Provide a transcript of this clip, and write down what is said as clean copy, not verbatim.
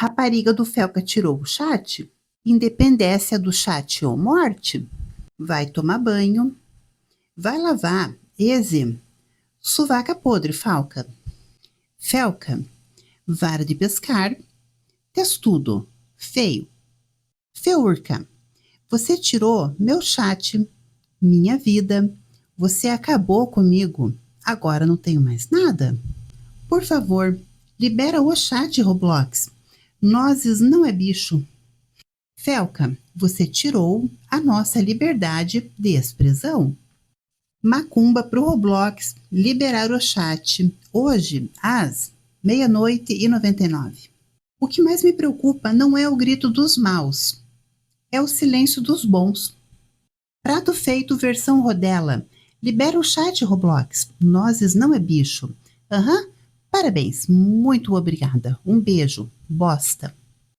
Rapariga do Felca tirou o chat? Independência do chat ou morte? Vai tomar banho. Vai lavar. Eze. Suvaca podre, Falca. Felca. Vara de pescar. Testudo. Feio. Feurca. Você tirou meu chat, minha vida. Você acabou comigo. Agora não tenho mais nada. Por favor, libera o chat, Roblox. Nozes não é bicho. Felca, você tirou a nossa liberdade de expressão. Macumba pro Roblox liberar o chat hoje às 00:99. O que mais me preocupa não é o grito dos maus, é o silêncio dos bons. Prato feito versão rodela. Libera o chat, Roblox. Nozes não é bicho. Parabéns, muito obrigada. Um beijo, bosta.